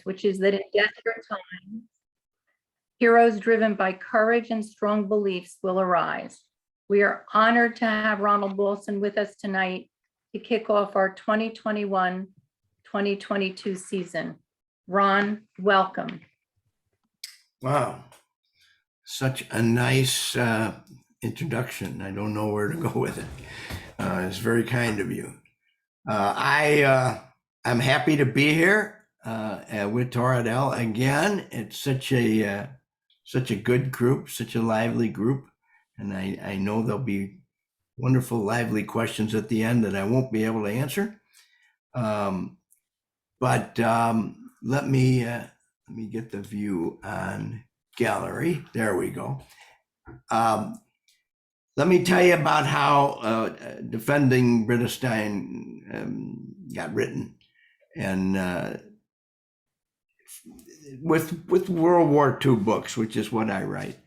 which is that in desperate times, heroes driven by courage and strong beliefs will arise. We are honored to have Ronald Balson with us tonight to kick off our 2021-2022 season. Ron, welcome. Wow, such a nice introduction. I don't know where to go with it. It's very kind of you. I'm happy to be here with Torat again. It's such a good group, such a lively group, and I know there'll be wonderful, lively questions at the end that I won't be able to answer. But let me get the view on gallery. There we go. Let me tell you about how Defending Britta Stein got written, and with World War II books, which is what I write.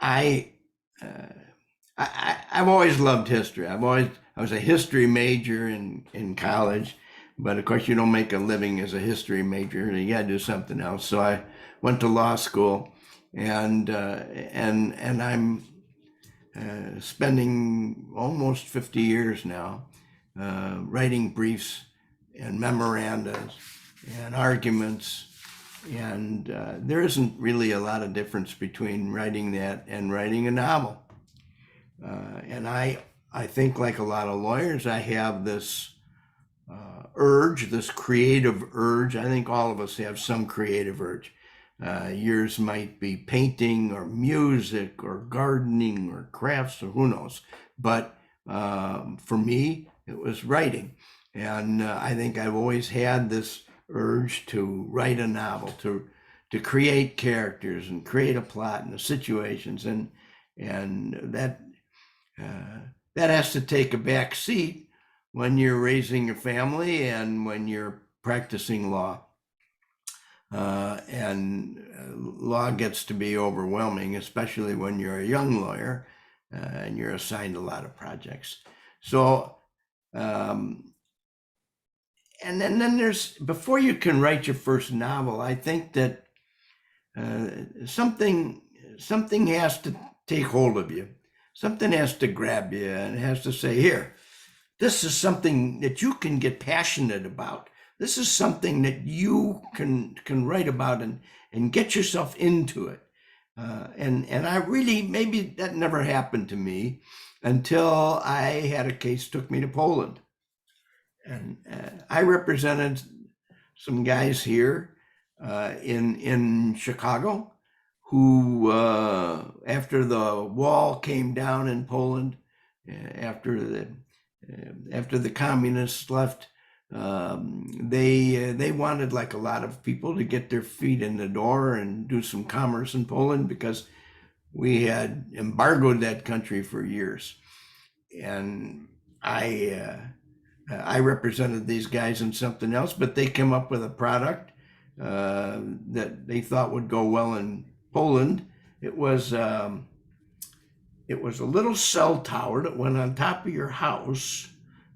I've always loved history. I was a history major in college, but of course you don't make a living as a history major. You got to do something else. So I went to law school, and I'm spending almost 50 years now writing briefs and memoranda and arguments, and there isn't really a lot of difference between writing that and writing a novel. And I think, like a lot of lawyers, I have this urge, this creative urge. I think all of us have some creative urge. Yours might be painting or music or gardening or crafts or who knows. But for me, it was writing. And I think I've always had this urge to write a novel, to create characters and create a plot and the situations. And that has to take a back seat when you're raising a family and when you're practicing law. And law gets to be overwhelming, especially when you're a young lawyer and you're assigned a lot of projects. So, and then there's, before you can write your first novel, I think that something has to take hold of you. Something has to grab you and it has to say, here, this is something that you can get passionate about. This is something that you can write about and get yourself into it. And I really, maybe that never happened to me until I had a case took me to Poland. And I represented some guys here in Chicago who, after the wall came down in Poland, after the communists left, they wanted, like a lot of people, to get their feet in the door and do some commerce in Poland because we had embargoed that country for years. And I represented these guys in something else, but they came up with a product that they thought would go well in Poland. It was a little cell tower that went on top of your house,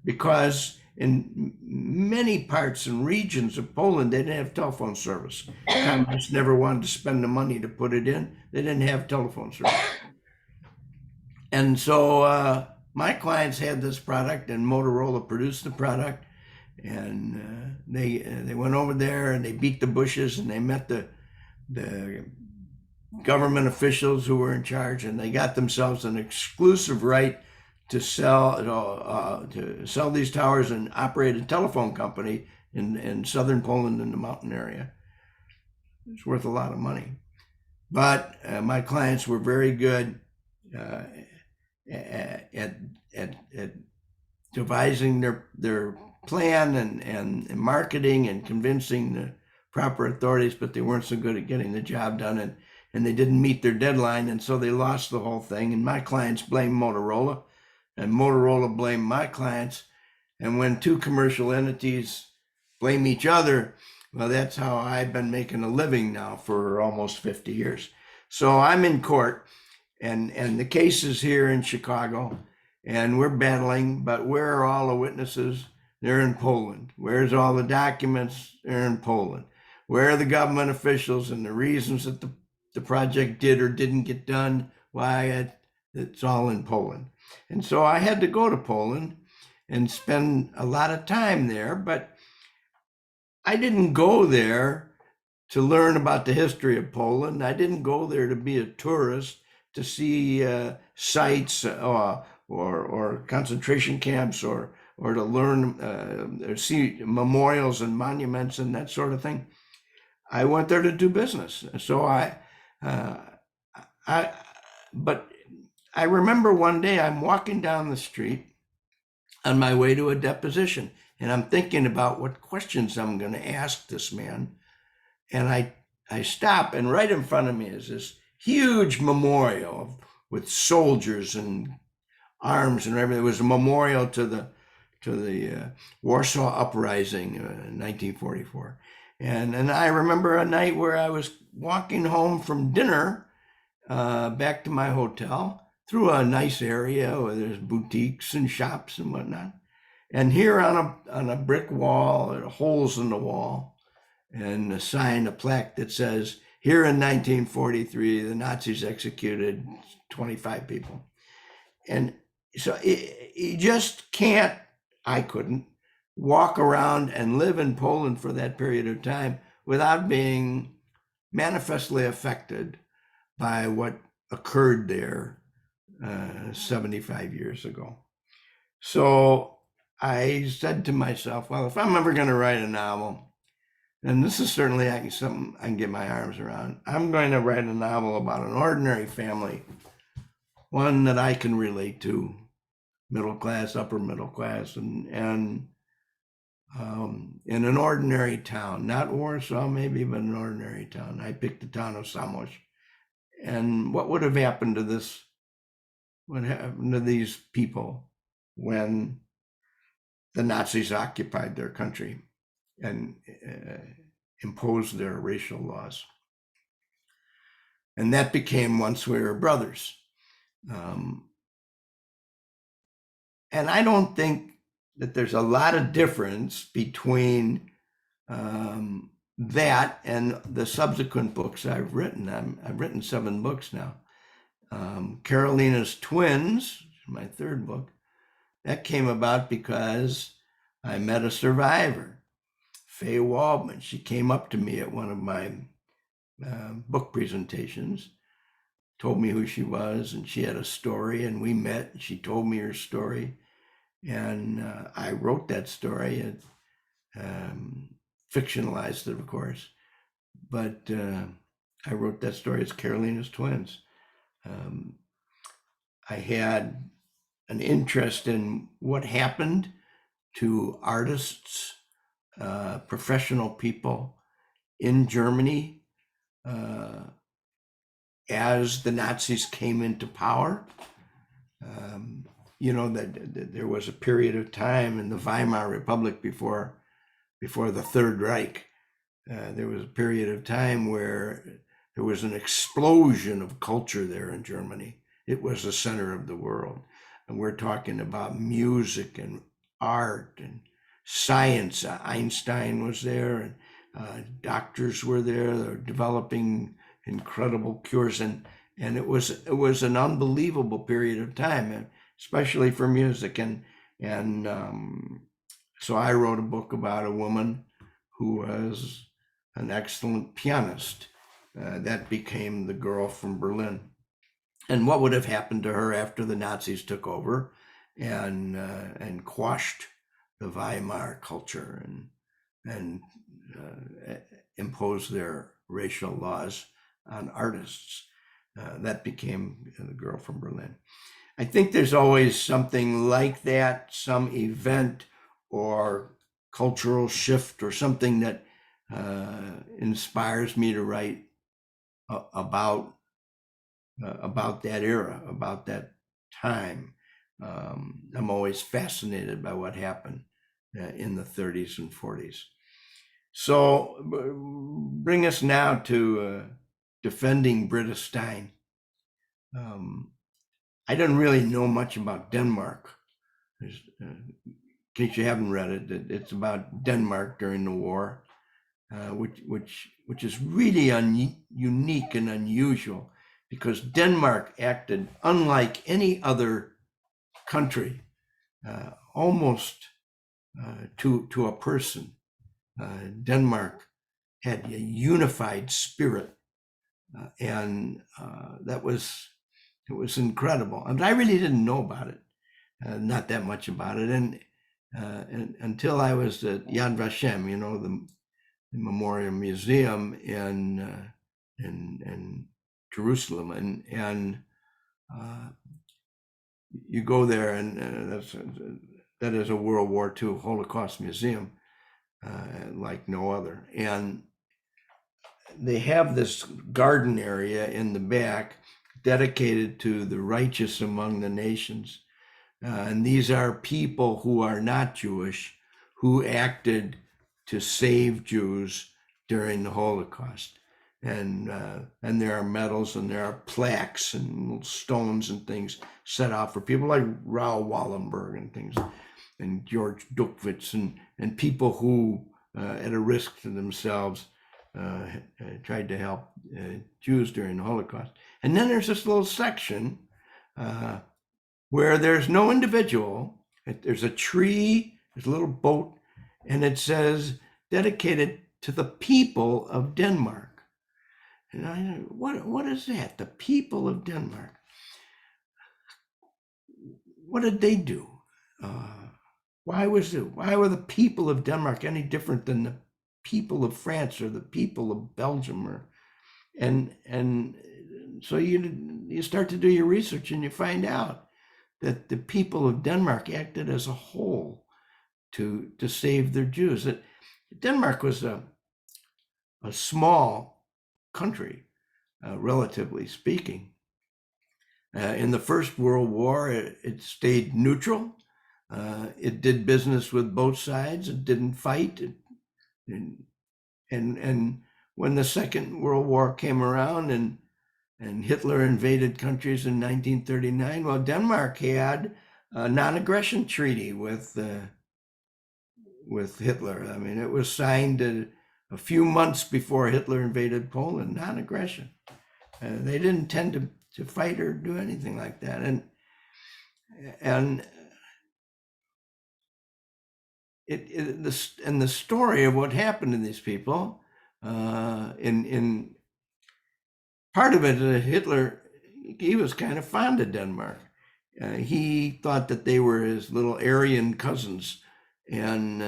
because in many parts and regions of Poland, they didn't have telephone service. Communists never wanted to spend the money to put it in. They didn't have telephone service. And so my clients had this product, and Motorola produced the product, and they went over there and they beat the bushes and they met the government officials who were in charge, and they got themselves an exclusive right to sell these towers and operate a telephone company in southern Poland in the mountain area. It's worth a lot of money. But my clients were very good at devising their plan and marketing and convincing the proper authorities, but they weren't so good at getting the job done, and they didn't meet their deadline, and so they lost the whole thing. And my clients blamed Motorola, and Motorola blamed my clients. And when two commercial entities blame each other, well, that's how I've been making a living now for almost 50 years. So I'm in court, and the case is here in Chicago, and we're battling, but where are all the witnesses? They're in Poland. Where's all the documents? They're in Poland. Where are the government officials and the reasons that the project did or didn't get done? Why it's all in Poland. And so I had to go to Poland and spend a lot of time there, but I didn't go there to learn about the history of Poland. I didn't go there to be a tourist, to see sites or concentration camps or to learn or see memorials and monuments and that sort of thing. I went there to do business. So but I remember one day I'm walking down the street on my way to a deposition, and I'm thinking about what questions I'm going to ask this man. And I stop, and right in front of me is this huge memorial with soldiers and arms and everything. It was a memorial to the Warsaw Uprising in 1944. And I remember a night where I was walking home from dinner back to my hotel through a nice area where there's boutiques and shops and whatnot. And here on a brick wall, there are holes in the wall, and a sign, a plaque that says, here in 1943, the Nazis executed 25 people. And so you just can't, I couldn't, walk around and live in Poland for that period of time without being manifestly affected by what occurred there 75 years ago. So I said to myself, well, if I'm ever going to write a novel, and this is certainly something I can get my arms around, I'm going to write a novel about an ordinary family, one that I can relate to, middle class, upper middle class, and in an ordinary town, not Warsaw maybe, but an ordinary town. I picked the town of Zamość. And what would have happened to this? What happened to these people when the Nazis occupied their country and imposed their racial laws? And that became Once We Were Brothers. And I don't think that there's a lot of difference between that and the subsequent books I've written. I've written 7 books now. Carolina's Twins, my 3rd book, that came about because I met a survivor, Faye Waldman. She came up to me at one of my book presentations, told me who she was, and she had a story, and we met, and she told me her story. And I wrote that story and fictionalized it, of course. But I wrote that story as Carolina's Twins. I had an interest in what happened to artists, professional people in Germany as the Nazis came into power. You know, that there was a period of time in the Weimar Republic before the Third Reich. There was a period of time where there was an explosion of culture there in Germany. It was the center of the world. And we're talking about music and art and science. Einstein was there, and doctors were there. They were developing incredible cures. And it was an unbelievable period of time, especially for music. And so I wrote a book about a woman who was an excellent pianist. That became The Girl from Berlin. And what would have happened to her after the Nazis took over and quashed the Weimar culture and imposed their racial laws on artists. That became The Girl from Berlin. I think there's always something like that, some event or cultural shift or something that inspires me to write about that era, about that time. I'm always fascinated by what happened in the 30s and 40s. So bring us now to defending Britta Stein. I didn't really know much about Denmark. case you haven't read it, it's about Denmark during the war, which is really unique and unusual, because Denmark acted unlike any other country, almost to a person. Denmark had a unified spirit, and it was incredible. And I really didn't know about it, not that much about it, and until I was at Yad Vashem, the Memorial Museum in Jerusalem, and you go there, and that is a World War II Holocaust museum like no other. And they have this garden area in the back dedicated to the righteous among the nations. And these are people who are not Jewish, who acted to save Jews during the Holocaust. And there are medals and there are plaques and little stones and things set out for people like Raoul Wallenberg and things, and George Dukwitz, and people who, at a risk to themselves, tried to help Jews during the Holocaust. And then there's this little section where there's no individual. There's a tree, there's a little boat, and it says, dedicated to the people of Denmark. And I, what is that? The people of Denmark. What did they do? Why were the people of Denmark any different than the people of France or the people of Belgium? And so you start to do your research, and you find out that the people of Denmark acted as a whole to save their Jews. Denmark was a small country, relatively speaking. In the First World War, it stayed neutral. It did business with both sides. It didn't fight. And when the Second World War came around and Hitler invaded countries in 1939, well, Denmark had a non-aggression treaty with Hitler. I mean, it was signed a few months before Hitler invaded Poland, non-aggression. They didn't tend to fight or do anything like that. And the story of what happened to these people, in part of it, Hitler, he was kind of fond of Denmark. He thought that they were his little Aryan cousins. And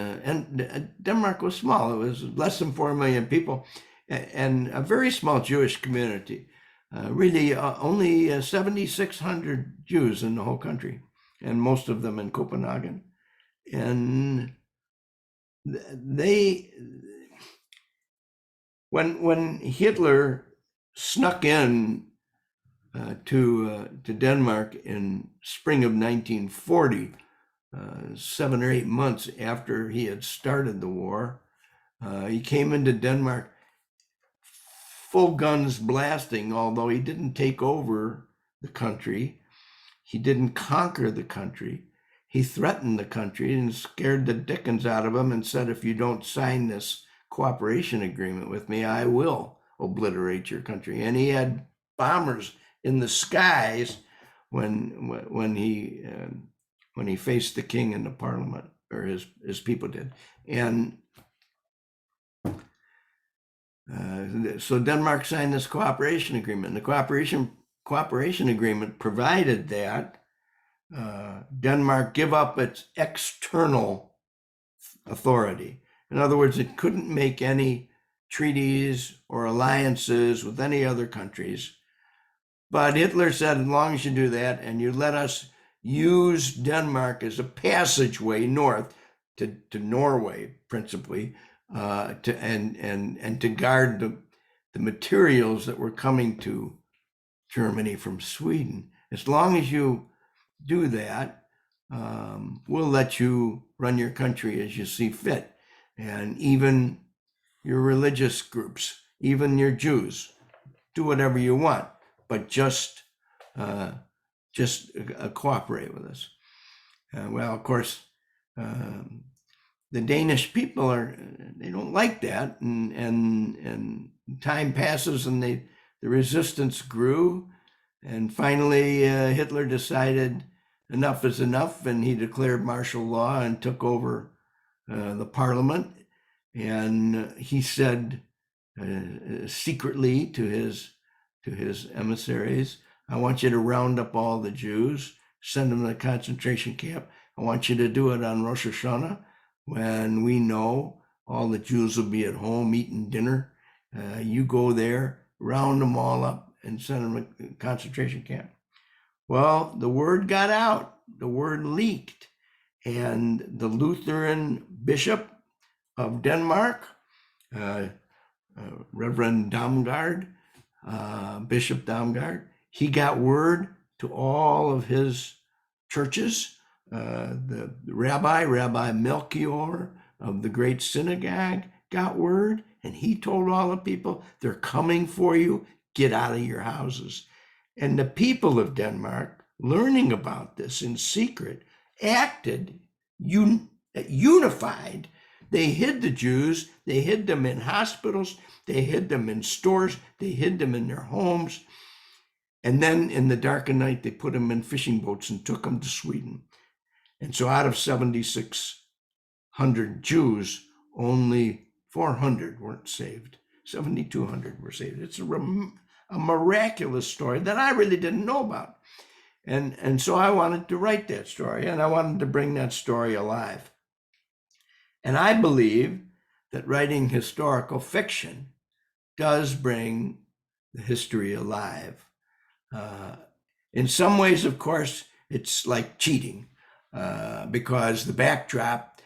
Denmark was small. It was less than 4 million people, and a very small Jewish community. Really, only 7,600 Jews in the whole country, and most of them in Copenhagen. And when Hitler snuck in to Denmark in spring of 1940. 7 or 8 months after he had started the war, he came into Denmark full guns blasting. Although he didn't take over the country, he didn't conquer the country. He threatened the country and scared the dickens out of them and said, if you don't sign this cooperation agreement with me, I will obliterate your country. And he had bombers in the skies when he faced the king in the parliament, or his people did. And so Denmark signed this cooperation agreement. The cooperation agreement provided that Denmark give up its external authority. In other words, it couldn't make any treaties or alliances with any other countries. But Hitler said, as long as you do that and you let us use Denmark as a passageway north to Norway, principally, and to guard the materials that were coming to Germany from Sweden. As long as you do that, we'll let you run your country as you see fit. And even your religious groups, even your Jews, do whatever you want, but just cooperate with us. Well, of course, the Danish people they don't like that, and time passes, and the resistance grew, and finally Hitler decided enough is enough, and he declared martial law and took over the parliament, and he said secretly to his emissaries, I want you to round up all the Jews, send them to the concentration camp. I want you to do it on Rosh Hashanah, when we know all the Jews will be at home eating dinner. You go there, round them all up, and send them to a concentration camp. Well, the word got out, the word leaked, and the Lutheran bishop of Denmark, Reverend Damgaard, Bishop Damgaard, he got word to all of his churches. The Rabbi Melchior of the great synagogue got word, and he told all the people, they're coming for you, get out of your houses. And the people of Denmark, learning about this in secret, acted unified. They hid the Jews, they hid them in hospitals, they hid them in stores, they hid them in their homes. And then in the dark of night, they put them in fishing boats and took them to Sweden. And so out of 7,600 Jews, only 400 weren't saved. 7,200 were saved. It's a miraculous story that I really didn't know about. And so I wanted to write that story, and I wanted to bring that story alive. And I believe that writing historical fiction does bring the history alive. In some ways, of course, it's like cheating, because the backdrop,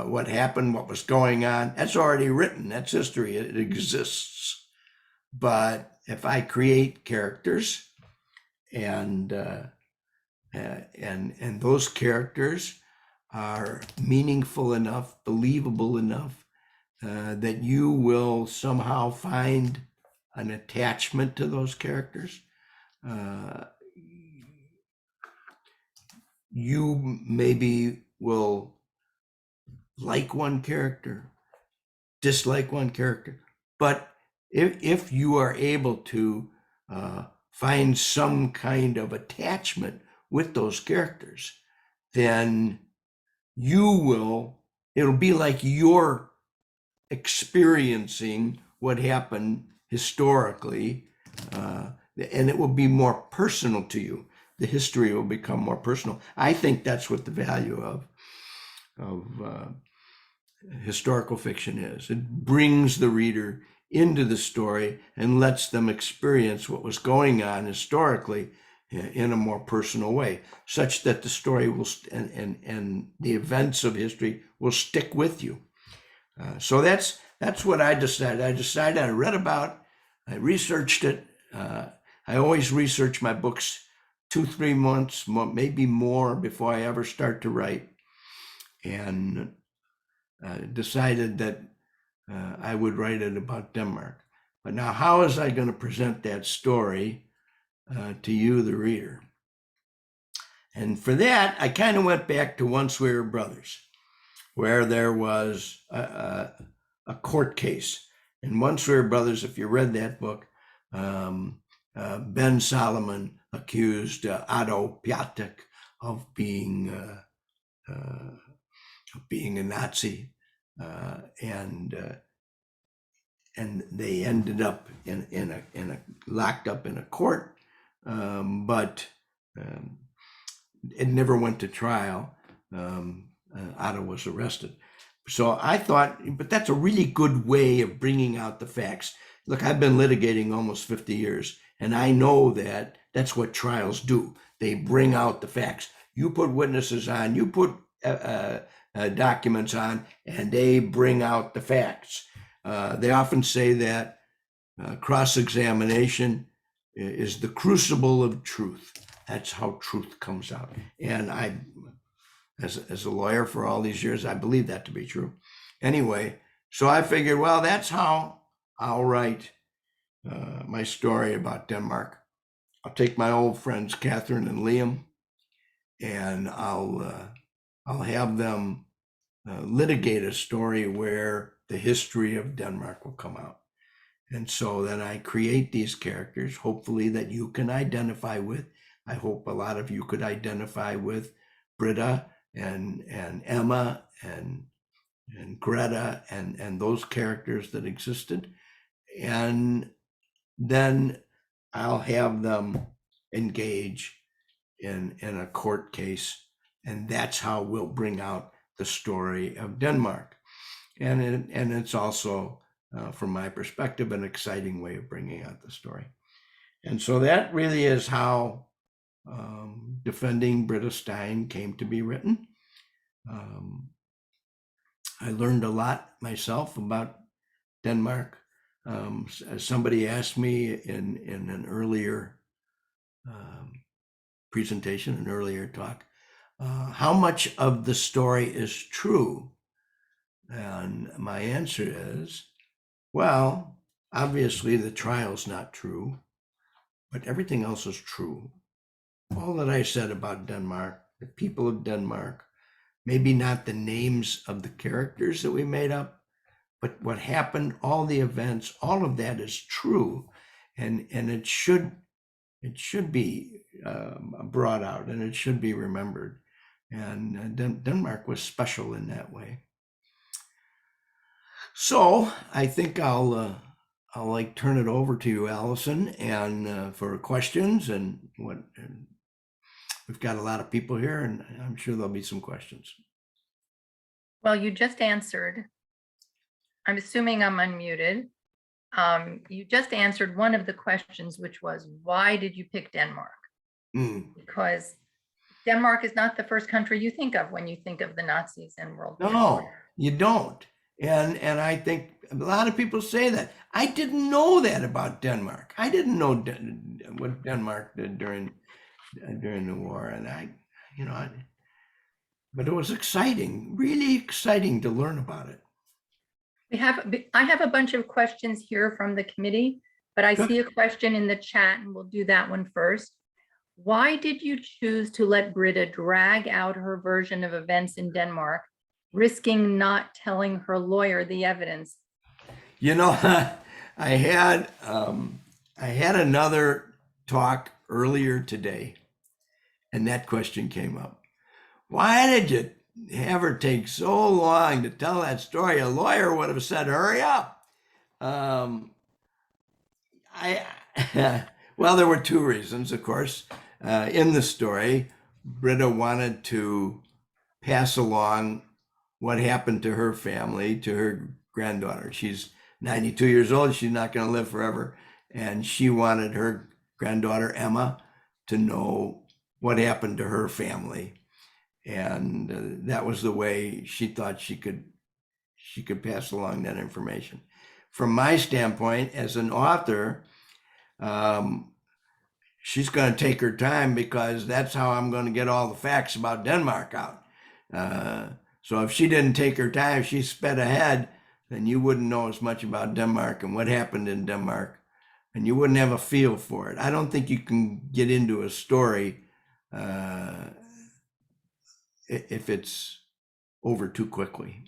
what happened, what was going on, that's already written. That's history. It exists. But if I create characters, and those characters are meaningful enough, believable enough, that you will somehow find an attachment to those characters. You maybe will like one character, dislike one character, but if you are able to find some kind of attachment with those characters, then it'll be like you're experiencing what happened historically, and it will be more personal to you. The history will become more personal. I think that's what the value of historical fiction is. It brings the reader into the story and lets them experience what was going on historically in a more personal way, such that the story will and the events of history will stick with you. So that's what I decided. I read about, I researched it. I always research my books 2-3 months, maybe more, before I ever start to write, and decided that I would write it about Denmark. But now, how is I going to present that story to you, the reader? And for that, I kind of went back to Once We Were Brothers, where there was a court case. And Once We Were Brothers, if you read that book, Ben Solomon accused Otto Piatek of being a Nazi, and they ended up locked up in a court, but it never went to trial. Otto was arrested. So I thought, but that's a really good way of bringing out the facts. Look, I've been litigating almost 50 years, and I know that that's what trials do. They bring out the facts. You put witnesses on, you put documents on, and they bring out the facts. They often say that cross-examination is the crucible of truth. That's how truth comes out. And I, as a lawyer for all these years, I believe that to be true. Anyway, so I figured, well, that's how I'll write my story about Denmark. I'll take my old friends Catherine and Liam, and I'll have them litigate a story where the history of Denmark will come out. And so then I create these characters, hopefully that you can identify with. I hope a lot of you could identify with Britta and Emma and Greta and those characters that existed. And then I'll have them engage in a court case. And that's how we'll bring out the story of Denmark. And it's also, from my perspective, an exciting way of bringing out the story. And so that really is how Defending Britta Stein came to be written. I learned a lot myself about Denmark. Somebody asked me in an earlier presentation, an earlier talk, how much of the story is true? And my answer is, well, obviously the trial's not true, but everything else is true. All that I said about Denmark, the people of Denmark, maybe not the names of the characters that we made up, but what happened, all the events, all of that is true. And it should be brought out, and it should be remembered. And Denmark was special in that way. So I think I'll turn it over to you, Allison, and for questions and what. We've got a lot of people here, and I'm sure there'll be some questions. Well, you just answered. I'm assuming I'm unmuted. You just answered one of the questions, which was, why did you pick Denmark? Because Denmark is not the first country you think of when you think of the Nazis and World War II. No, you don't. And I think a lot of people say that. I didn't know that about Denmark. I didn't know what Denmark did during the war, and but it was exciting, really exciting to learn about it. I have a bunch of questions here from the committee, but I see a question in the chat, and we'll do that one first. Why did you choose to let Britta drag out her version of events in Denmark, risking not telling her lawyer the evidence? I had another talk earlier today, and that question came up. Why did you have her take so long to tell that story? A lawyer would have said, hurry up. Well, there were two reasons, of course. In the story, Britta wanted to pass along what happened to her family, to her granddaughter. She's 92 years old. She's not going to live forever. And she wanted her granddaughter, Emma, to know what happened to her family. And that was the way she thought she could pass along that information. From my standpoint, as an author, she's going to take her time, because that's how I'm going to get all the facts about Denmark out. So if she didn't take her time, she sped ahead, then you wouldn't know as much about Denmark and what happened in Denmark, and you wouldn't have a feel for it. I don't think you can get into a story if it's over too quickly.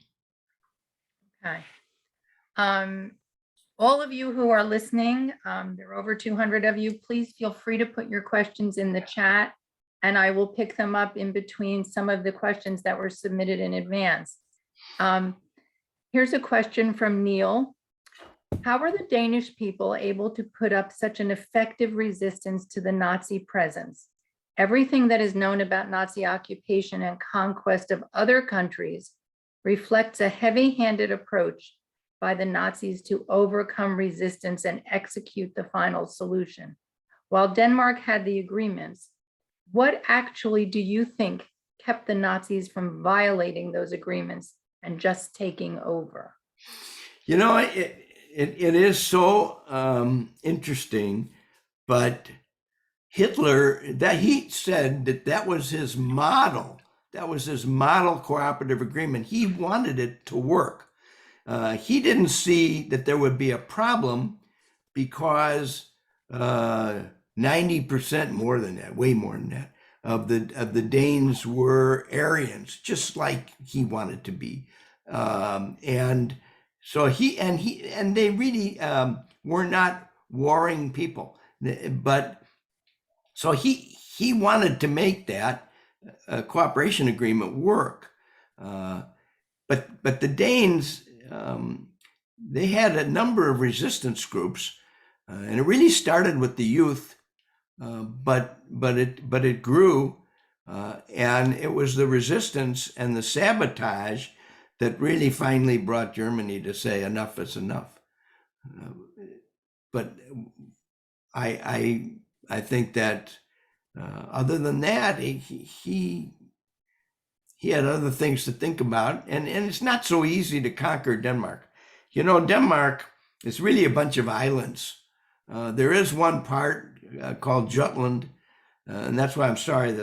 Okay. All of you who are listening, there are over 200 of you, please feel free to put your questions in the chat, and I will pick them up in between some of the questions that were submitted in advance. Here's a question from Neil. How are the Danish people able to put up such an effective resistance to the Nazi presence? Everything that is known about Nazi occupation and conquest of other countries reflects a heavy-handed approach by the Nazis to overcome resistance and execute the final solution. While Denmark had the agreements, what actually do you think kept the Nazis from violating those agreements and just taking over? It is so interesting, but Hitler, that he said that was his model. That was his model cooperative agreement. He wanted it to work. He didn't see that there would be a problem, because 90% more than that, way more than that, of the Danes were Aryans, just like he wanted to be. And so they really were not warring people, but so he wanted to make that cooperation agreement work. But the Danes, they had a number of resistance groups, and it really started with the youth, but it grew, and it was the resistance and the sabotage that really finally brought Germany to say enough is enough. But I think that other than that, he had other things to think about, and it's not so easy to conquer Denmark. Denmark is really a bunch of islands. There is one part called Jutland, and that's why I'm sorry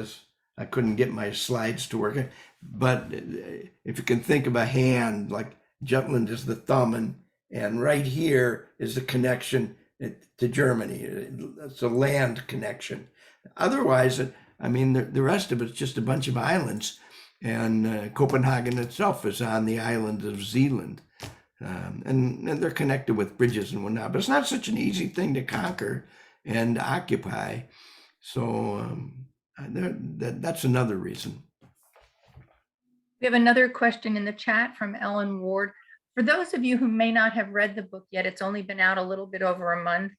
I couldn't get my slides to work. But if you can think of a hand, like Jutland is the thumb, and right here is the connection to Germany. It's a land connection. Otherwise, the rest of it's just a bunch of islands. And Copenhagen itself is on the island of Zealand. And they're connected with bridges and whatnot. But it's not such an easy thing to conquer and occupy. So that's another reason. We have another question in the chat from Ellen Ward. For those of you who may not have read the book yet, it's only been out a little bit over a month.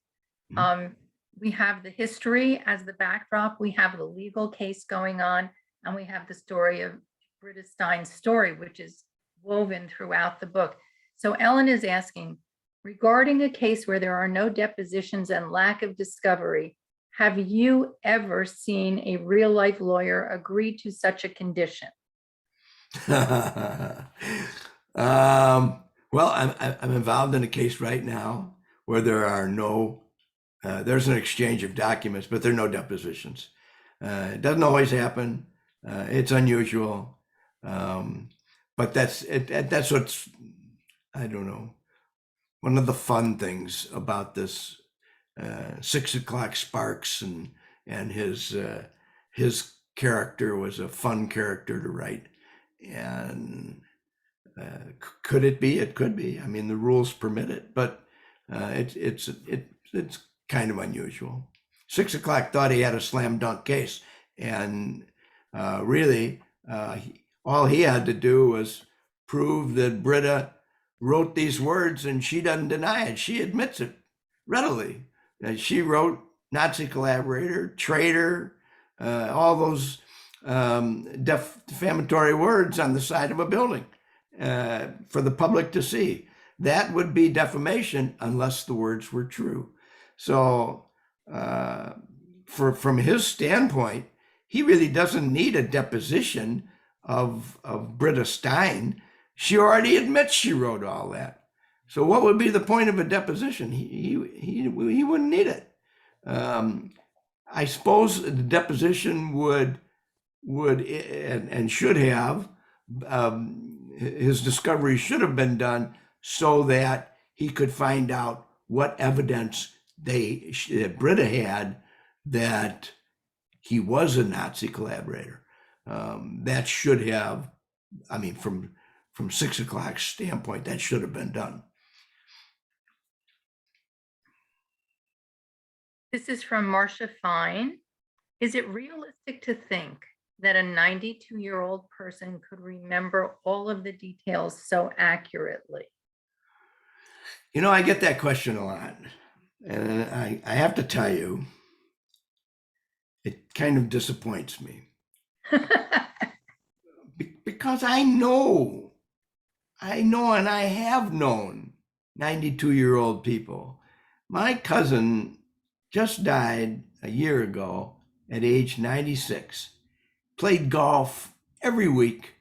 We have the history as the backdrop. We have the legal case going on, and we have the story of Britta Stein's story, which is woven throughout the book. So Ellen is asking, regarding a case where there are no depositions and lack of discovery, have you ever seen a real life lawyer agree to such a condition? Well, I'm involved in a case right now where there are there's an exchange of documents, but there are no depositions. It doesn't always happen. It's unusual. But that's what's, I don't know, one of the fun things about this 6 o'clock Sparks, and his character was a fun character to write. And could it be? It could be. The rules permit it, but it's kind of unusual. 6 o'clock thought he had a slam dunk case, and really, all he had to do was prove that Britta wrote these words, and she doesn't deny it. She admits it readily. She wrote Nazi collaborator, traitor, all those defamatory words on the side of a building for the public to see. That would be defamation unless the words were true. So from his standpoint, he really doesn't need a deposition of Britta Stein. She already admits she wrote all that. So what would be the point of a deposition? He wouldn't need it. I suppose the deposition would and should have, his discovery should have been done so that he could find out what evidence that Britta had that he was a Nazi collaborator. That should have, from 6 o'clock's standpoint, that should have been done. This is from Marcia Fine. Is it realistic to think that a 92-year-old person could remember all of the details so accurately? I get that question a lot. And I have to tell you, it kind of disappoints me. Because I know, and I have known 92-year-old people. My cousin just died a year ago at age 96. Played golf every week.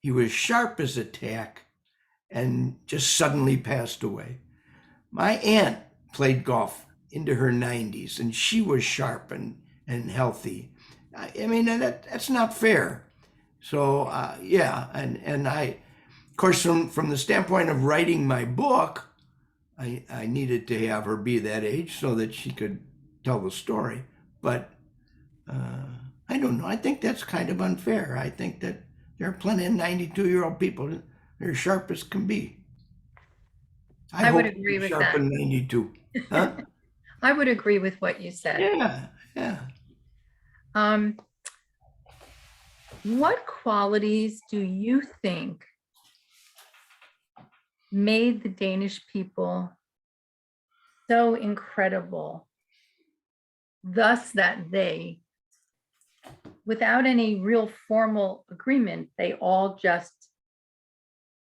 He was sharp as a tack and just suddenly passed away. My aunt played golf into her 90s, and she was sharp and healthy. That's not fair. So and I, of course, from the standpoint of writing my book, I needed to have her be that age so that she could tell the story. But I don't know. I think that's kind of unfair. I think that there are plenty of 92-year-old people that are sharp as can be. I would hope to agree be with sharp that. in 92. Huh? I would agree with what you said. Yeah, yeah. Um, what qualities do you think made the Danish people so incredible, thus that they, without any real formal agreement, they all just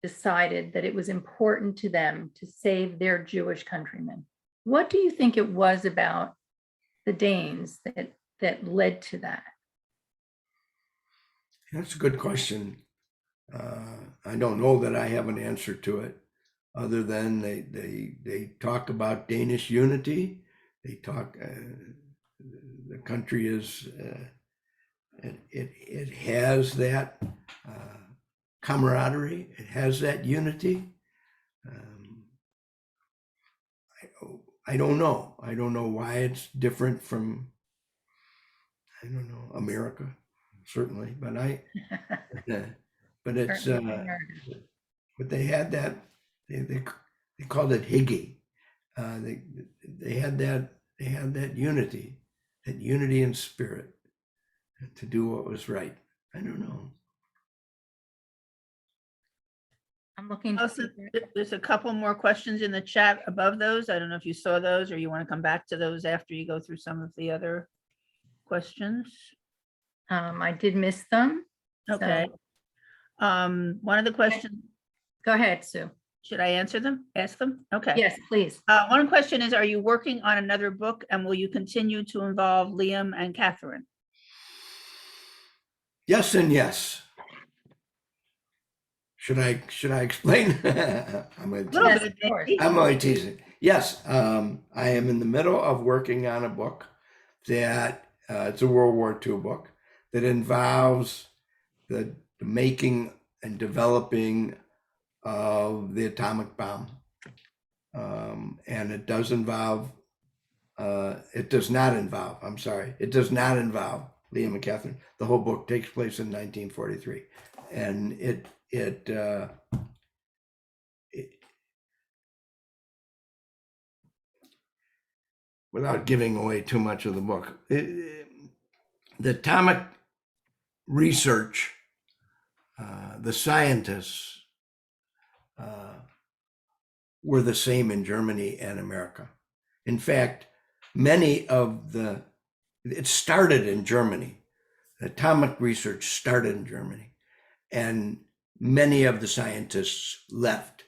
decided that it was important to them to save their Jewish countrymen? What do you think it was about the Danes that led to that? That's a good question. I don't know that I have an answer to it, other than they talk about Danish unity. They talk. The country is. It has that camaraderie. It has that unity. Um, I don't know. I don't know why it's different from, I don't know, America, certainly, but but it's, Certainly America. but they had that, they called it Higgy. They, they had that unity in spirit to do what was right. I don't know. I'm looking to see. Also, there's a couple more questions in the chat above those. I don't know if you saw those or you want to come back to those after you go through some of the other questions. I did miss them. so- Okay. One of the questions, Go ahead, Sue. should I answer them? Ask them? Okay. Yes, please. One question is, are you working on another book and will you continue to involve Liam and Catherine? Yes and yes. Should I explain? I'm gonna Little Yes, bit, of course. maybe. I'm only teasing. Yes, I am in the middle of working on a book that it's a World War II book that involves the making and developing of the atomic bomb. And it does involve, it does not involve Liam and Catherine. The whole book takes place in 1943. And it without giving away too much of the book, the atomic research, the scientists were the same in Germany and America. In fact, it started in Germany. Atomic research started in Germany, and many of the scientists left.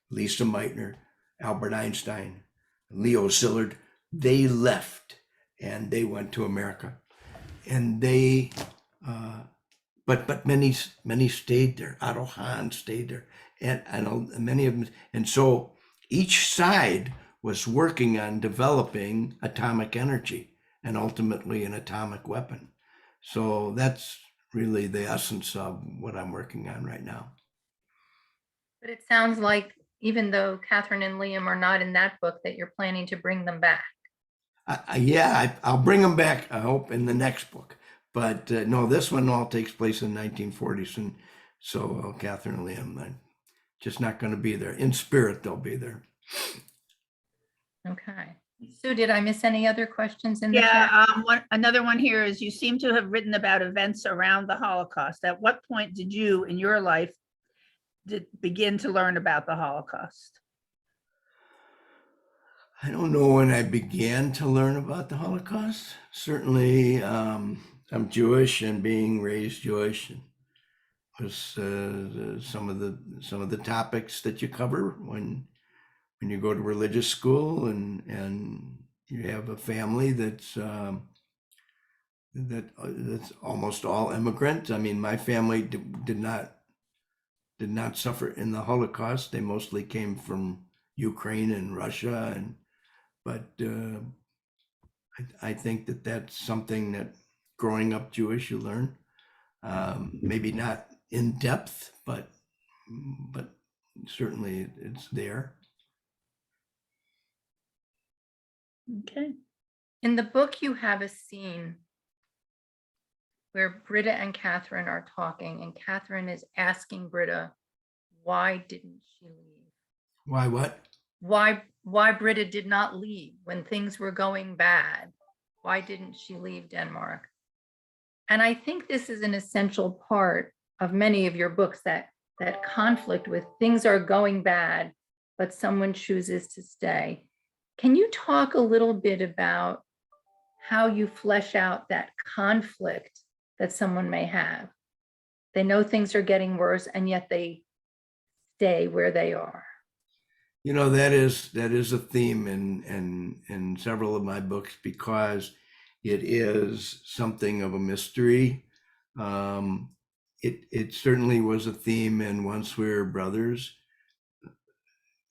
Lisa Meitner, Albert Einstein, Leo Szilard, they left and they went to America. And they, but many stayed there. Otto Hahn stayed there, and many of them. And so each side was working on developing atomic energy and ultimately an atomic weapon. So that's really the essence of what I'm working on right now. But it sounds like even though Catherine and Liam are not in that book, that you're planning to bring them back. I'll bring them back, I hope, in the next book. But no, this one all takes place in 1940s. And so Catherine and Liam, I'm just not going to be there. In spirit, they'll be there. Okay. Sue, did I miss any other questions in the Yeah, chat? another one here is, you seem to have written about events around the Holocaust. At what point did you, in your life, begin to learn about the Holocaust? I don't know when I began to learn about the Holocaust. Certainly, I'm Jewish, and being raised Jewish was some of the topics that you cover when you go to religious school, and you have a family that's almost all immigrant. I mean, my family did not suffer in the Holocaust. They mostly came from Ukraine and Russia, but I think that that's something that growing up Jewish you learn. Maybe not in depth, but certainly it's there. Okay. In the book, you have a scene where Britta and Catherine are talking, and Catherine is asking Britta, why didn't she leave? Why what? Why Britta did not leave when things were going bad? Why didn't she leave Denmark? And I think this is an essential part of many of your books, that conflict with things are going bad, but someone chooses to stay. Can you talk a little bit about how you flesh out that conflict that someone may have? They know things are getting worse, and yet they stay where they are. You know, that is a theme in several of my books, because it is something of a mystery. It certainly was a theme in Once We Were Brothers.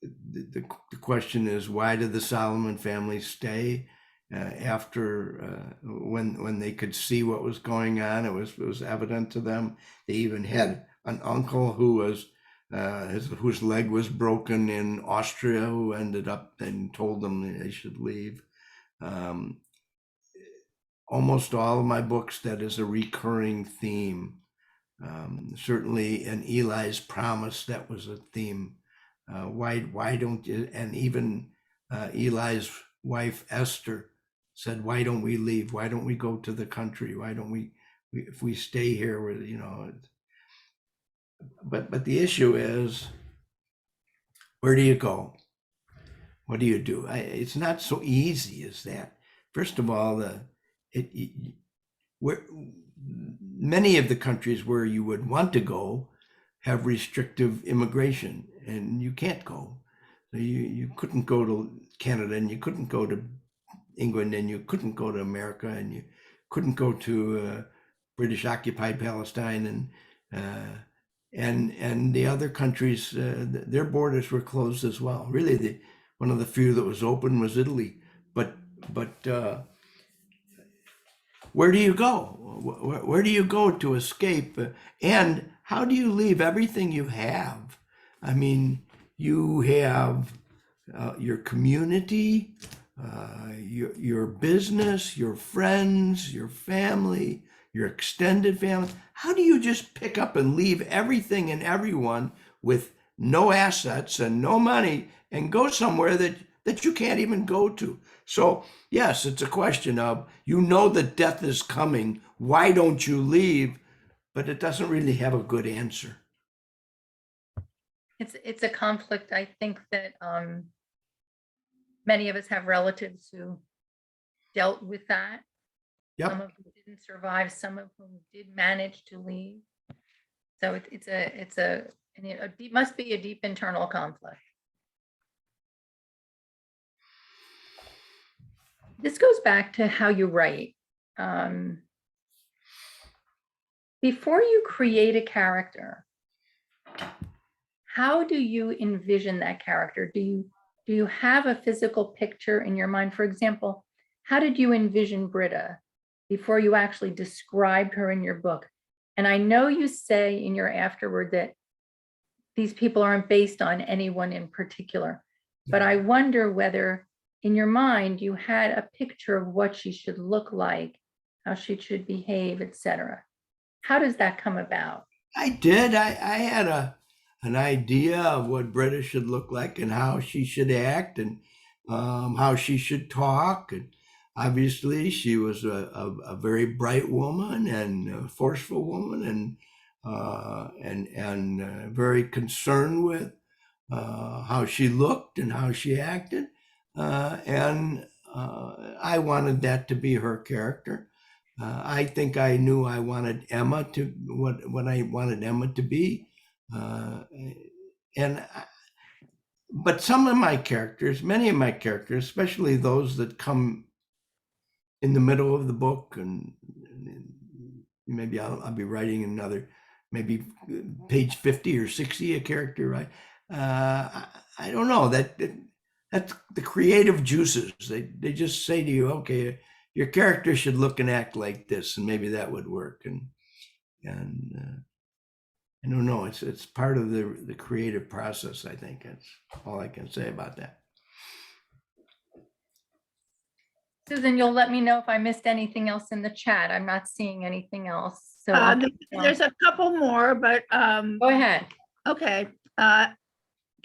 The question is, why did the Solomon family stay after when they could see what was going on? It was evident to them. They even had an uncle who was whose leg was broken in Austria, who ended up and told them they should leave. Almost all of my books, that is a recurring theme. Certainly in Eli's Promise, that was a theme. Why don't you? And even Eli's wife Esther said, "Why don't we leave? Why don't we go to the country? Why don't we if we stay here, with But the issue is, where do you go? What do you do? It's not so easy as that. First of all, where many of the countries where you would want to go have restrictive immigration, and you can't go. So you couldn't go to Canada, and you couldn't go to England, and you couldn't go to America, and you couldn't go to British occupied Palestine, and the other countries, their borders were closed as well. Really, one of the few that was open was Italy. But where do you go? Where do you go to escape? And how do you leave everything you have? I mean, you have your community, your business, your friends, your family, your extended family. How do you just pick up and leave everything and everyone with no assets and no money and go somewhere that you can't even go to? So yes, it's a question of, that death is coming. Why don't you leave? But it doesn't really have a good answer. It's a conflict. I think that many of us have relatives who dealt with that. Yep. Some of whom didn't survive, some of whom did manage to leave. So it must be a deep internal conflict. This goes back to how you write. Before you create a character, how do you envision that character? Do you have a physical picture in your mind? For example, how did you envision Britta before you actually described her in your book? And I know you say in your afterword that these people aren't based on anyone in particular, but I wonder whether in your mind you had a picture of what she should look like, how she should behave, etc. How does that come about? I did. I had an idea of what Britta should look like and how she should act, and how she should talk. And obviously, she was a very bright woman and a forceful woman, and very concerned with how she looked and how she acted. And I wanted that to be her character. I think I knew I wanted Emma to what I wanted Emma to be, but some of my characters, many of my characters, especially those that come in the middle of the book, and maybe I'll be writing another, maybe page 50 or 60, a character, right? I don't know, that's the creative juices. They just say to you, okay, your character should look and act like this, and maybe that would work. And I don't know. It's part of the creative process. I think that's all I can say about that. Susan, you'll let me know if I missed anything else in the chat. I'm not seeing anything else. So I'll keep going. There's a couple more, but Go ahead. okay.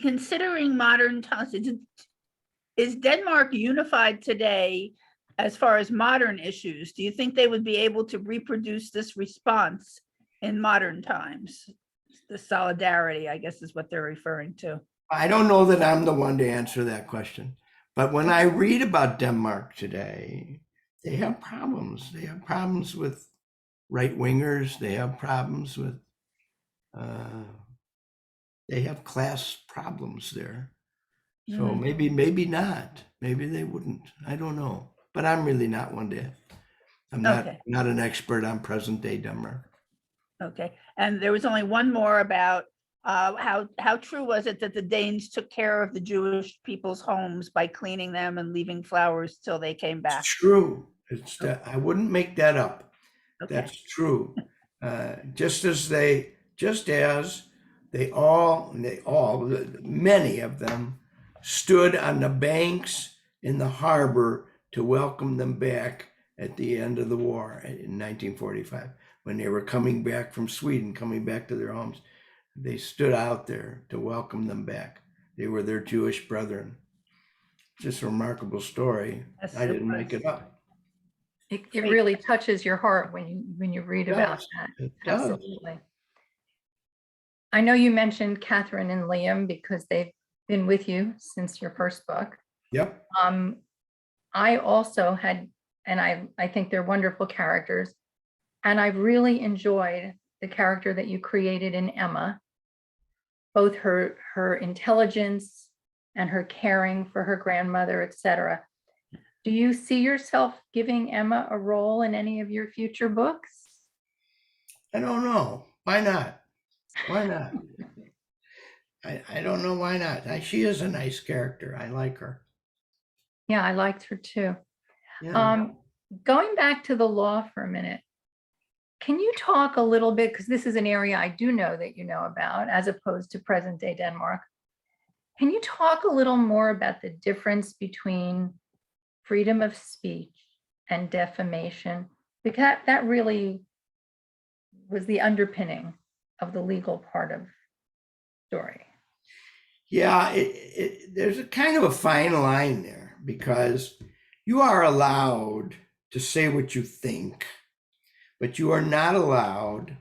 Considering modern times, is Denmark unified today as far as modern issues? Do you think they would be able to reproduce this response in modern times? The solidarity, I guess, is what they're referring to. I don't know that I'm the one to answer that question, but when I read about Denmark today, they have problems. They have problems with right wingers. They have problems with, they have class problems there. So maybe not. Maybe they wouldn't. I don't know. But I'm really not one to. I'm not an expert on present day Denmark. Okay, and there was only one more about how true was it that the Danes took care of the Jewish people's homes by cleaning them and leaving flowers till they came back? It's true. It's that I wouldn't make that up. Okay. That's true. Just as many of them stood on the banks in the harbor to welcome them back at the end of the war in 1945, when they were coming back from Sweden, coming back to their homes. They stood out there to welcome them back. They were their Jewish brethren. Just a remarkable story. Yes, I it didn't make was. it up. It really touches your heart when you read about that. It does. Absolutely. I know you mentioned Catherine and Liam because they've been with you since your first book. Yep. I also had, and I think they're wonderful characters, and I really enjoyed the character that you created in Emma, both her intelligence and her caring for her grandmother, etc. Do you see yourself giving Emma a role in any of your future books? I don't know. Why not? Why not? I don't know why not. She is a nice character. I like her. Yeah, I liked her too. Yeah. Going back to the law for a minute, can you talk a little bit, because this is an area I do know that you know about, as opposed to present day Denmark. Can you talk a little more about the difference between freedom of speech and defamation? Because that really was the underpinning of the legal part of the story. Yeah, there's a kind of a fine line there, because you are allowed to say what you think, but you are not allowed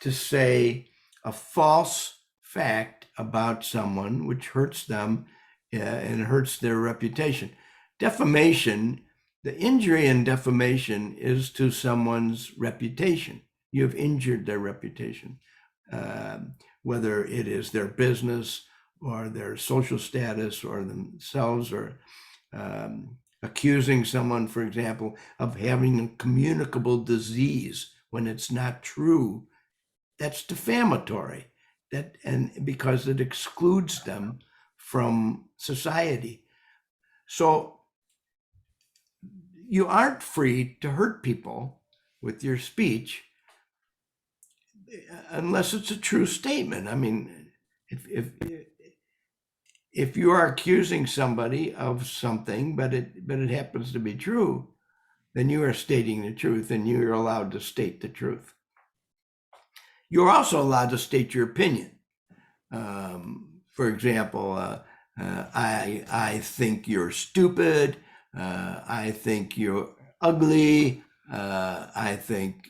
to say a false fact about someone which hurts them and hurts their reputation. Defamation, the injury in defamation is to someone's reputation. You have injured their reputation, whether it is their business or their social status or themselves, or accusing someone, for example, of having a communicable disease when it's not true. That's defamatory. And because it excludes them from society. So you aren't free to hurt people with your speech unless it's a true statement. I mean, if you are accusing somebody of something, but it happens to be true, then you are stating the truth, and you're allowed to state the truth. You're also allowed to state your opinion. For example, I think you're stupid. I think you're ugly. I think,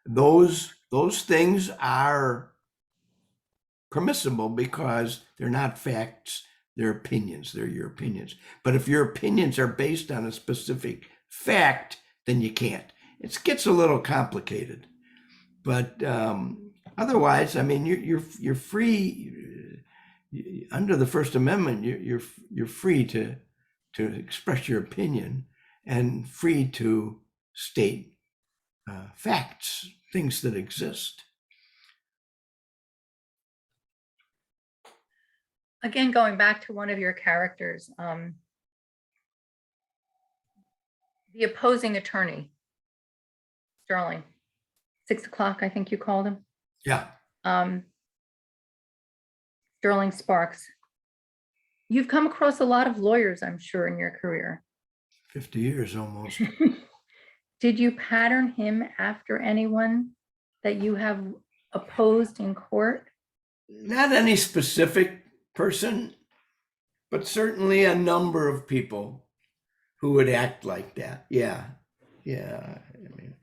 those things are permissible because they're not facts, they're opinions, they're your opinions. But if your opinions are based on a specific fact, then you can't. It gets a little complicated. But otherwise, I mean, you're free under the First Amendment. You're free to express your opinion and free to state facts, things that exist. Again, going back to one of your characters, the opposing attorney, Sterling. 6 o'clock, I think you called him. Yeah. Sterling Sparks. You've come across a lot of lawyers, I'm sure, in your career. 50 years almost. Did you pattern him after anyone that you have opposed in court? Not any specific person, but certainly a number of people who would act like that. Yeah. I mean,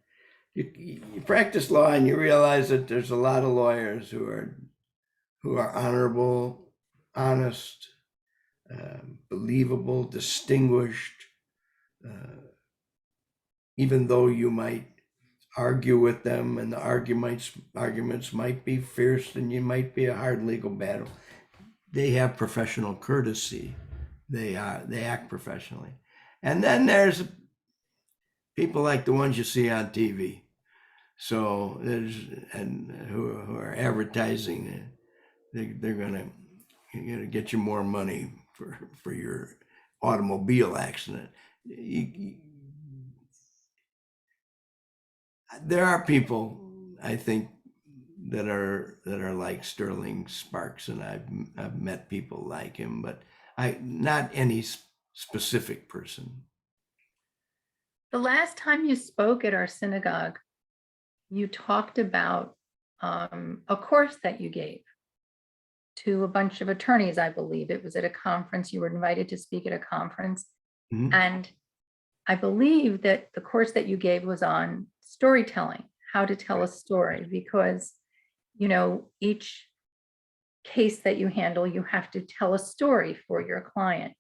you practice law and you realize that there's a lot of lawyers who are honorable, honest, believable, distinguished, even though you might argue with them and the arguments might be fierce and you might be a hard legal battle. They have professional courtesy. They act professionally. And then there's people like the ones you see on TV. So who are advertising. They're gonna get you more money for your automobile accident. There are people, I think, that are like Sterling Sparks, and I've met people like him, but not any specific person. The last time you spoke at our synagogue, you talked about a course that you gave to a bunch of attorneys, I believe. It was at a conference. You were invited to speak at a conference. Mhm. And I believe that the course that you gave was on storytelling, how to tell a story, because, each case that you handle, you have to tell a story for your client.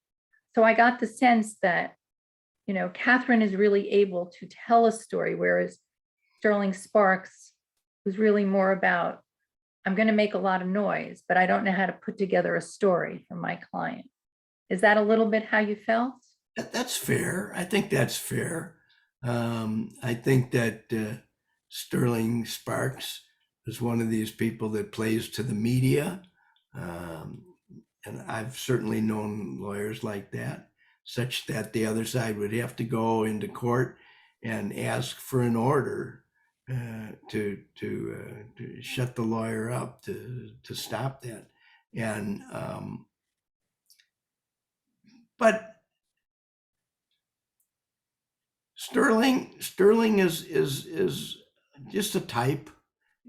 So I got the sense that, Catherine is really able to tell a story, whereas Sterling Sparks was really more about, I'm going to make a lot of noise, but I don't know how to put together a story for my client. Is that a little bit how you felt? That's fair. I think that's fair. I think that Sterling Sparks is one of these people that plays to the media. And I've certainly known lawyers like that, such that the other side would have to go into court and ask for an order to shut the lawyer up, to stop that. And but Sterling is just a type,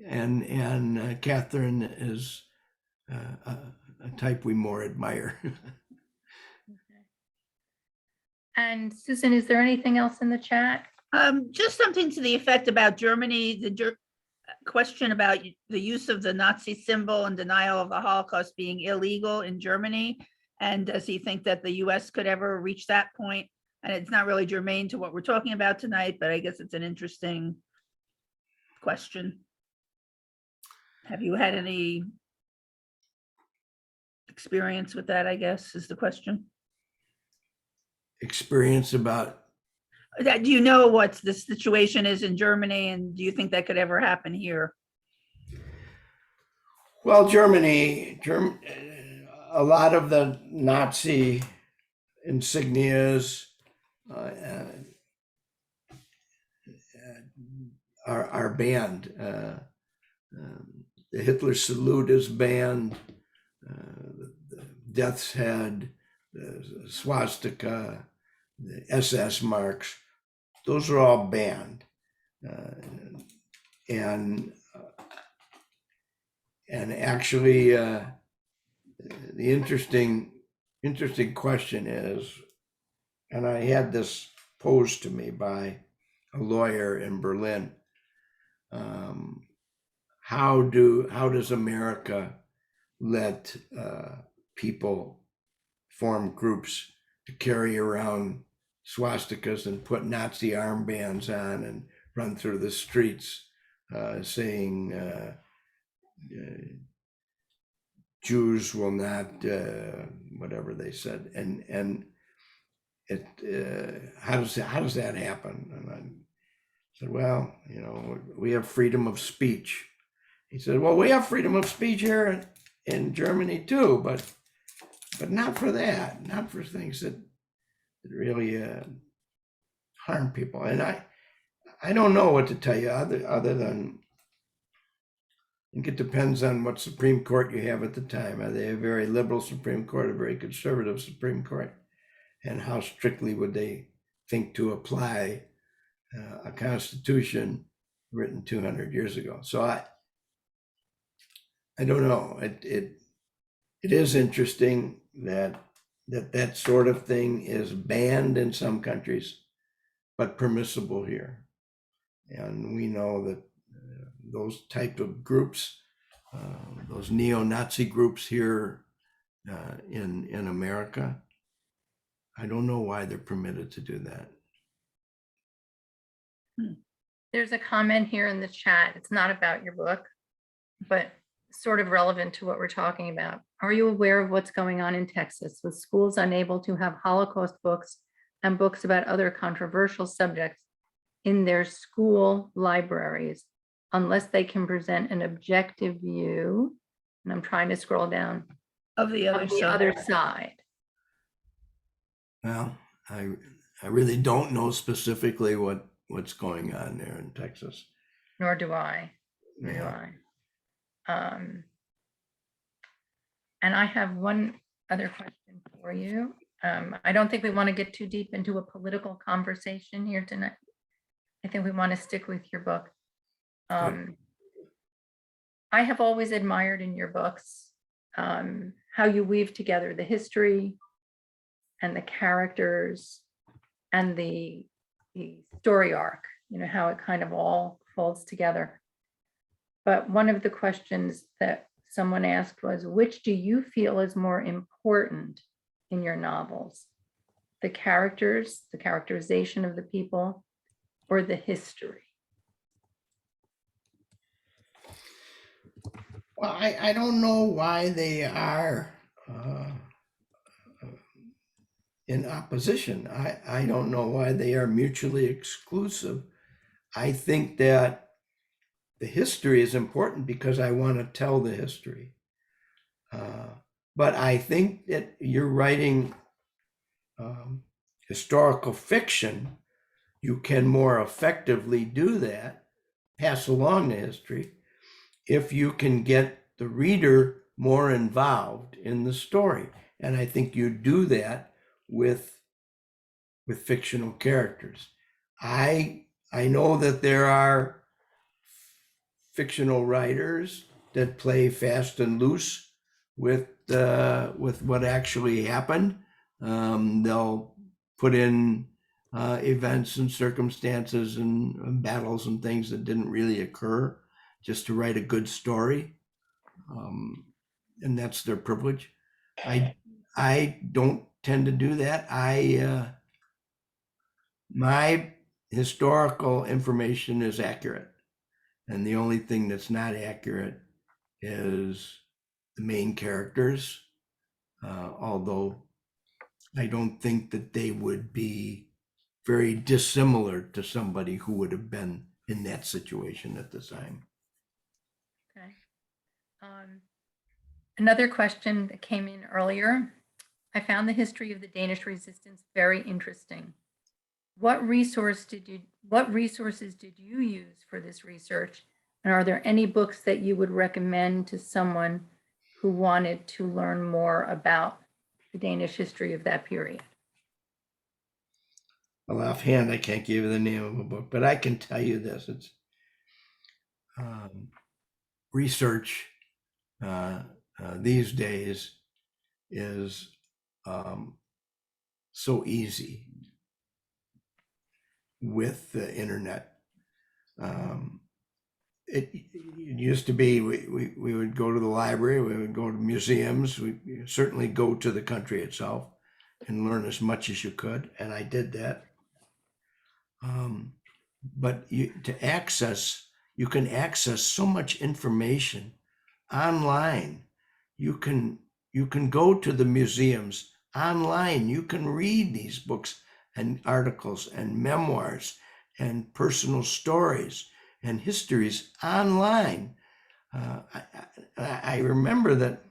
and Catherine is a type we more admire. And Susan, is there anything else in the chat? Just something to the effect about Germany, the question about the use of the Nazi symbol and denial of the Holocaust being illegal in Germany. And does he think that the US could ever reach that point? And it's not really germane to what we're talking about tonight, but I guess it's an interesting question. Have you had any experience with that, I guess, is the question. Experience about? Do you know what the situation is in Germany, and do you think that could ever happen here? Well, Germany, a lot of the Nazi insignias are banned. The Hitler salute is banned. The death's head, the swastika, the SS marks, those are all banned. And actually, the interesting question is, and I had this posed to me by a lawyer in Berlin, how does America let people form groups to carry around swastikas and put Nazi armbands on and run through the streets saying Jews will not, whatever they said, and it how does that happen? And I said, well, we have freedom of speech. He said, well, we have freedom of speech here in Germany too, but not for that, not for things that really harm people. And I don't know what to tell you other than I think it depends on what Supreme Court you have at the time. Are they a very liberal Supreme Court, a very conservative Supreme Court? And how strictly would they think to apply a constitution written 200 years ago. So I don't know. It is interesting that sort of thing is banned in some countries, but permissible here. And we know that those type of groups, those neo-Nazi groups here in America, I don't know why they're permitted to do that. There's a comment here in the chat. It's not about your book, but sort of relevant to what we're talking about. Are you aware of what's going on in Texas with schools unable to have Holocaust books and books about other controversial subjects in their school libraries unless they can present an objective view? And I'm trying to scroll down. Of the other Of the side. other side. Well, I really don't know specifically what's going on there in Texas. Nor do I. Nor do Yeah. I. And I have one other question for you. I don't think we want to get too deep into a political conversation here tonight. I think we want to stick with your book. I have always admired in your books how you weave together the history and the characters and the story arc, how it kind of all folds together. But one of the questions that someone asked was, which do you feel is more important in your novels? The characters, the characterization of the people, or the history? Well, I don't know why they are in opposition. I don't know why they are mutually exclusive. I think that the history is important because I want to tell the history. But I think that you're writing historical fiction, you can more effectively do that, pass along the history, if you can get the reader more involved in the story. And I think you do that with fictional characters. I know that there are fictional writers that play fast and loose with what actually happened. They'll put in events and circumstances and battles and things that didn't really occur just to write a good story. And that's their privilege. I don't tend to do that. My historical information is accurate. And the only thing that's not accurate is the main characters, although I don't think that they would be very dissimilar to somebody who would have been in that situation at the time. Okay. Another question that came in earlier. I found the history of the Danish resistance very interesting. What resources did you use for this research? And are there any books that you would recommend to someone who wanted to learn more about the Danish history of that period? Well, offhand, I can't give you the name of a book, but I can tell you this. It's research these days is so easy with the internet. It used to be we would go to the library, we would go to museums, we certainly go to the country itself and learn as much as you could, and I did that. But you can access so much information online. You can go to the museums online. You can read these books and articles and memoirs and personal stories and histories online. I remember that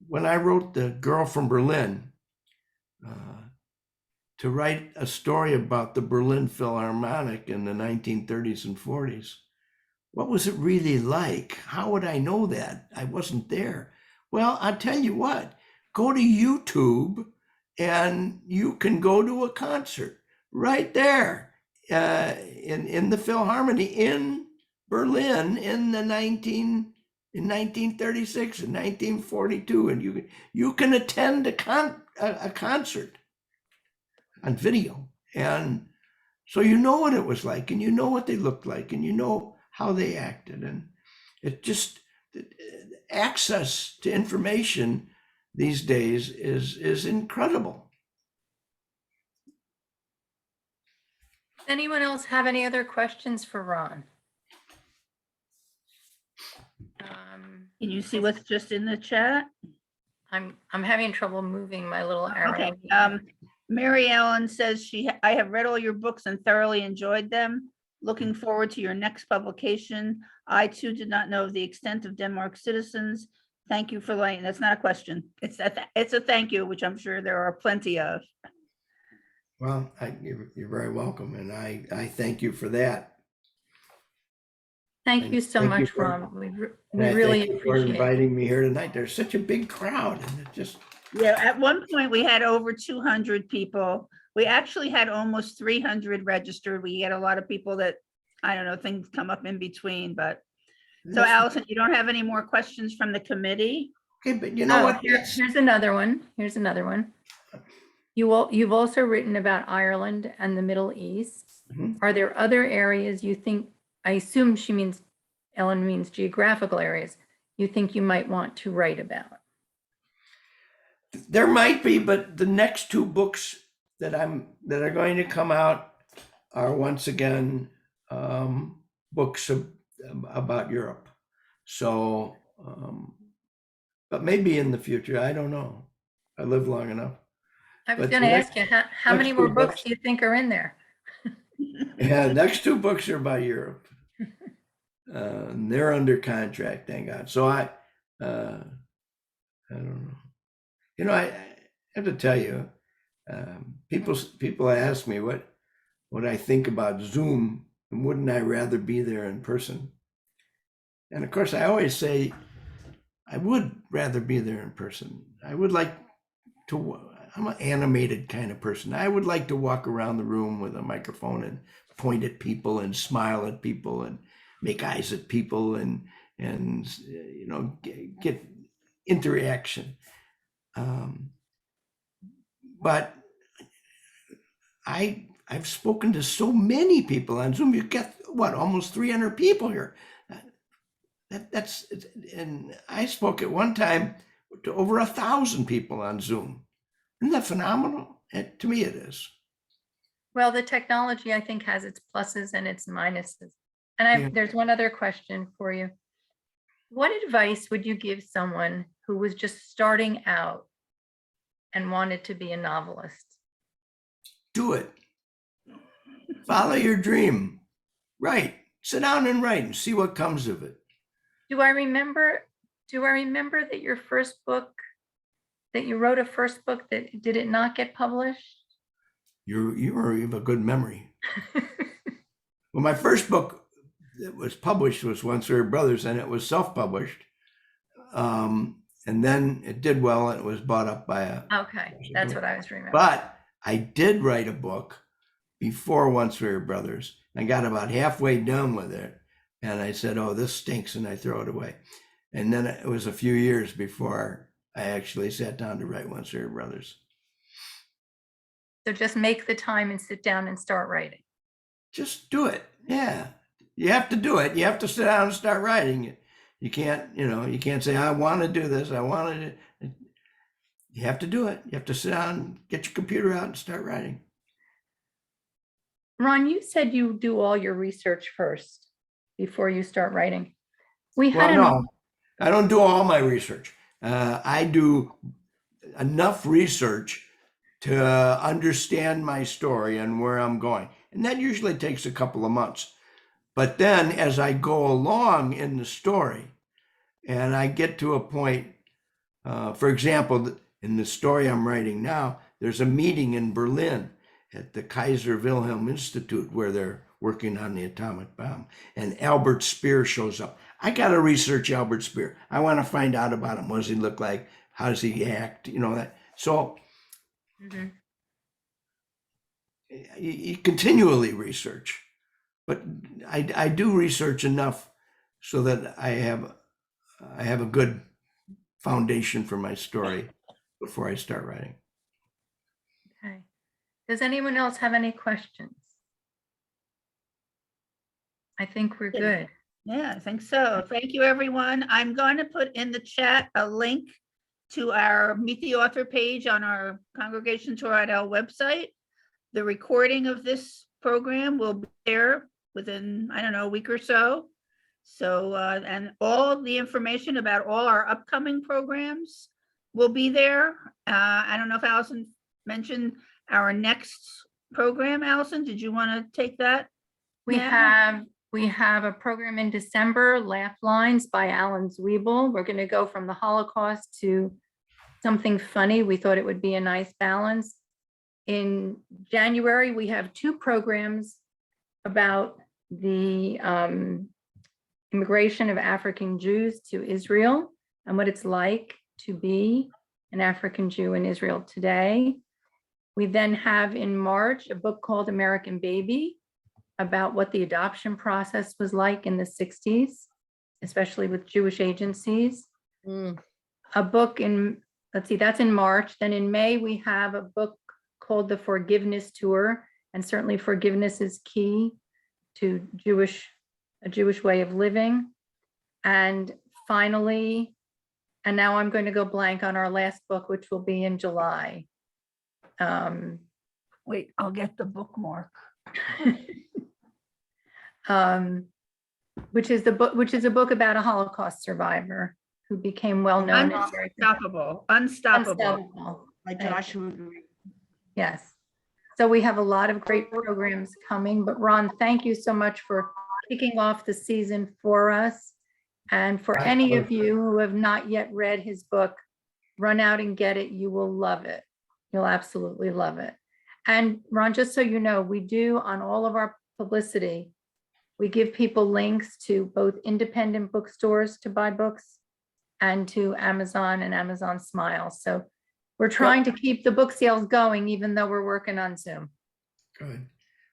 when I wrote The Girl from Berlin, to write a story about the Berlin Philharmonic in the 1930s and 40s, what was it really like? How would I know that? I wasn't there. Well, I'll tell you what, go to YouTube and you can go to a concert right there in the Philharmony in Berlin in 1936 and 1942, and you can attend a concert on video, and so you know what it was like, and you know what they looked like, and you know how they acted, and it just access to information these days is incredible. Anyone else have any other questions for Ron? Can you see what's just in the chat? I'm having trouble moving my little arrow. Okay, Mary Ellen says I have read all your books and thoroughly enjoyed them. Looking forward to your next publication. I too did not know of the extent of Denmark's citizens. Thank you for letting, that's not a question. It's a thank you, which I'm sure there are plenty of. Well, you're very welcome, and I thank you for that. Thank you so Thank you much, for- Ron. We And I really thank you for appreciate it. inviting me here tonight. There's such a big crowd, and it just Yeah, at one point we had over 200 people. We actually had almost 300 registered. We get a lot of people that, I don't know, things come up in between, but. So that's- Allison, you don't have any more questions from the committee? okay, but you know Oh, what? here's another one. Here's another one. You've also written about Ireland and the Middle East. Mhm. Are there other areas you think, I assume Ellen means geographical areas, you think you might want to write about? There might be, but the next two books that are going to come out are once again books about Europe. So, but maybe in the future, I don't know. I live long enough. I was But going to the ask you, how many next more two books books- do you think are in there? Yeah, next two books are about Europe. And they're under contract, thank God. So I don't know. You know, I have to tell you, people ask me what I think about Zoom, and wouldn't I rather be there in person? And of course, I always say I would rather be there in person. I would like to. I'm an animated kind of person. I would like to walk around the room with a microphone and point at people and smile at people and make eyes at people and you know, get interaction. But I've spoken to so many people on Zoom. You get what, almost 300 people here. That's and I spoke at one time to over 1,000 people on Zoom. Isn't that phenomenal? To me, it is. Well, the technology, I think, has its pluses and its minuses. And Yeah. there's one other question for you. What advice would you give someone who was just starting out and wanted to be a novelist? Do it. Follow your dream. Write. Sit down and write and see what comes of it. Do I remember that your first book, that you wrote a first book, that did it not get published? You have a good memory. Well, my first book that was published was Once We Were Brothers, and it was self-published. And then it did well, and it was bought up by a. Okay, that's what I was remembering. But I did write a book before Once We Were Brothers. I got about halfway done with it, and I said, "Oh, this stinks," and I throw it away. And then it was a few years before I actually sat down to write Once We Were Brothers. So just make the time and sit down and start writing. Just do it. Yeah, you have to do it. You have to sit down and start writing. You can't, you can't say, "I want to do this. I want to." You have to do it. You have to sit down, get your computer out, and start writing. Ron, you said you do all your research first before you start writing. We had Well, no, I don't do all my research. I do enough research to understand my story and where I'm going. And that usually takes a couple of months. But then as I go along in the story and I get to a point, for example, in the story I'm writing now, there's a meeting in Berlin at the Kaiser Wilhelm Institute where they're working on the atomic bomb. And Albert Speer shows up. I got to research Albert Speer. I want to find out about him. What does he look like? How does he act? That. So Mhm. You continually research, but I do research enough so that I have a good foundation for my story before I start writing. Okay. Does anyone else have any questions? I think we're good. Yeah, I think so. Thank you, everyone. I'm going to put in the chat a link to our Meet the Author page on our Congregation Torat website. The recording of this program will be there within, I don't know, a week or so. So, and all the information about all our upcoming programs will be there. I don't know if Allison mentioned our next program. Allison, did you want to take that? We have a program in December, Laugh Lines by Alan Zwiebel. We're going to go from the Holocaust to something funny. We thought it would be a nice balance. In January, we have 2 programs about the immigration of African Jews to Israel and what it's like to be an African Jew in Israel today. We then have in March a book called American Baby, about what the adoption process was like in the 60s, especially with Jewish agencies. A book in, let's see, that's in March. Then in May, we have a book called The Forgiveness Tour. And certainly forgiveness is key to a Jewish way of living. And finally, and now I'm going to go blank on our last book, which will be in July. Wait, I'll get the bookmark. Which is a book about a Holocaust survivor who became well known. Unstoppable. By Joshua Green. Yes. So we have a lot of great programs coming, but Ron, thank you so much for kicking off the season for us. And for any of you who have not yet read his book, run out and get it. You will love it. You'll absolutely love it. And Ron, just so you know, we do on all of our publicity, we give people links to both independent bookstores to buy books and to Amazon and Amazon Smile. So we're trying to keep the book sales going, even though we're working on Zoom. Good.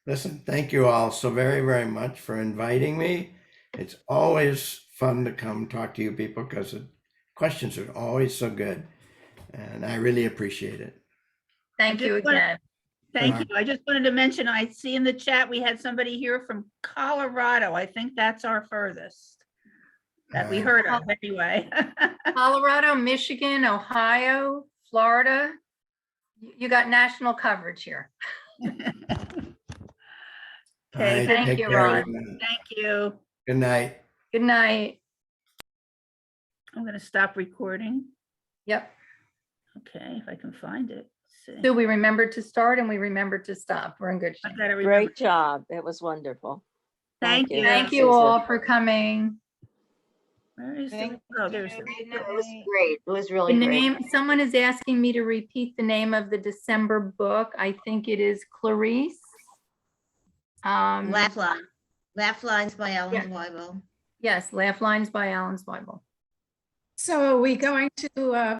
Listen, thank you all so very, very much for inviting me. It's always fun to come talk to you people because the questions are always so good. And I really appreciate it. Thank you again. Thank you. I just wanted to mention, I see in the chat, we had somebody here from Colorado. I think that's our furthest that we heard of anyway. Colorado, Michigan, Ohio, Florida. You got national coverage here. Okay, thank take you, care, Ron. everyone. Thank you. Good night. Good night. I'm going to stop recording. Yep. Okay, if I can find it. Let's see. So we remembered to start and we remembered to stop. We're in good I shape. gotta remember. Great job. It was wonderful. Thank you. Thank you Susan. all for coming. Where is the, Thank oh, there's the, It was great. It was really The great. name, someone is asking me to repeat the name of the December book. I think it is Clarice. Laugh Lines by Alan Yeah. Weibel. Yes, Laugh Lines by Alan Zwiebel. So are we going to